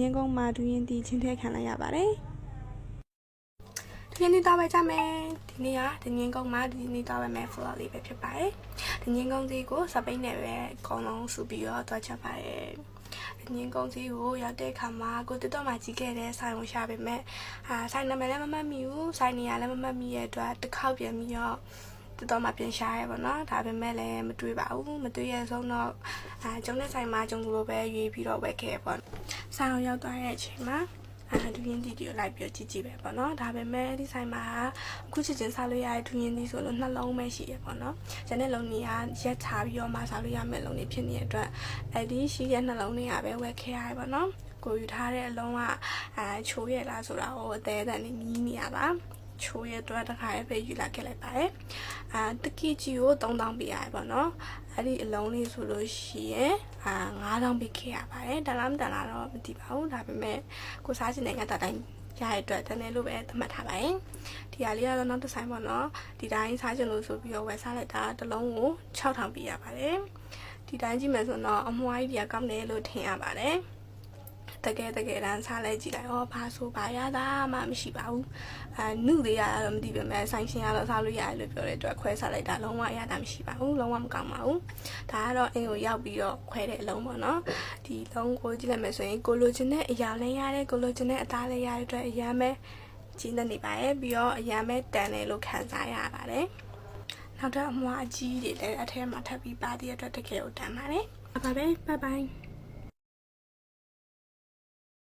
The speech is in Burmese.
ရန်ကုန်မှာဒူရင်တီချင်းထဲခံလိုက်ရပါတယ်ဒီနေ့တော့ပဲကြမယ်ဒီနေ့ကဒင်းငင်းကုန်းမှာဒီနေ့တော့ပဲမဲ့ floor လေးပဲဖြစ်ပါတယ်ဒင်းငင်းကုန်းစီကိုစပိတ်နဲ့ပဲအကုန်လုံးစုပြီးတော့တွားချက်ပါတယ်ဒင်းငင်းကုန်းစီကိုရောက်တဲ့အခါမှာကိုတက်တော့မှကြီးခဲ့တဲ့ဆိုင်ကိုရှာပေမဲ့ဆိုင်နာမည်လည်းမမှတ်မိဘူးဆိုင်နေရာလည်းမမှတ်မိရဲ့အတွက်တစ်ခေါက်ပြန်ပြီးတော့တော်မှပြန်ရှာရဲပေါ့နော်ဒါပေမဲ့လည်းမတွေ့ပါဘူးမတွေ့ရဆုံးတော့ကျုံတဲ့ဆိုင်မှာကျုံလိုပဲရွေးပြီးတော့ဝယ်ခဲ့ပေါ့ဆိုင်အောင်ရောက်သွားတဲ့အချိန်မှာဒူရင်တီကိုလိုက်ပြီးကြည့်ပဲပေါ့နော်ဒါပေမဲ့ဒီဆိုင်မှာအခုချက်ချင်းစားလို့ရတဲ့ဒူရင်တီဆိုလို့နှလုံးပဲရှိရပေါ့နော်ကျန်တဲ့လုံးတွေကရက်ချပြီးတော့မှစားလို့ရမယ့်လုံးတွေဖြစ်နေတဲ့အတွက်အဲ့ဒီရှိတဲ့နှလုံးတွေကပဲဝယ်ခဲ့ရတယ်ပေါ့နော်ကိုယူထားတဲ့အလုံးကချိုးရလားဆိုတာကိုအသေးအတန်နဲ့နီးနေရပါချိုးရတော့တခါပဲယူလာခဲ့လိုက်ပါတယ်တကီကြီးကို3000ပေးရတယ်ပေါ့နော်အဲ့ဒီအလုံးလေးဆိုလို့ရှိရင်9000ပေးခဲ့ရပါတယ်တလားမတလားတော့မသိပါဘူးဒါပေမဲ့ကိုစားချင်တဲ့ကတတိုင်းရတဲ့အတွက်တနေ့လို့ပဲသတ်မှတ်ထားပါတယ်ဒီဟာလေးကတော့နောက်တစ်ဆိုင်ပေါ့နော်ဒီတိုင်းစားချင်လို့ဆိုပြီးတော့ဝယ်စားလိုက်တာတစ်လုံးကို6000ပေးရပါတယ်ဒီတိုင်းကြည့်မယ်ဆိုတော့အမွှားကြီးတွေကကောင်းတယ်လို့ထင်ရပါတယ်တကယ်တမ်းစားလိုက်ကြည့်လိုက်ဘာဆိုဘာရတာမှမရှိပါဘူးနုလေးရတာတော့မသိပါမဲ့ဆိုင်ရှင်ကတော့စားလို့ရတယ်လို့ပြောတဲ့အတွက်ခွဲစားလိုက်တာလုံးဝရတာမရှိပါဘူးလုံးဝမကောင်းပါဘူးဒါကတော့အင်းကိုရောက်ပြီးတော့ခွဲတဲ့အလုံးပေါ့နော်ဒီလုံးကိုကြည့်လိုက်မယ်ဆိုရင်ကိုလိုချင်တဲ့အရာလည်းရတယ်ကိုလိုချင်တဲ့အသားလည်းရတဲ့အတွက်အရာမဲ့ကြီးနေပါရဲ့ပြီးတော့အရာမဲ့တန်တယ်လို့ခံစားရပါတယ်နောက်တော့အမွှားအကြီးတွေလည်းအထက်မှာထပ်ပြီးပါတဲ့အတွက်တကယ်ကိုတန်ပါတယ်ပါပဲဘိုင်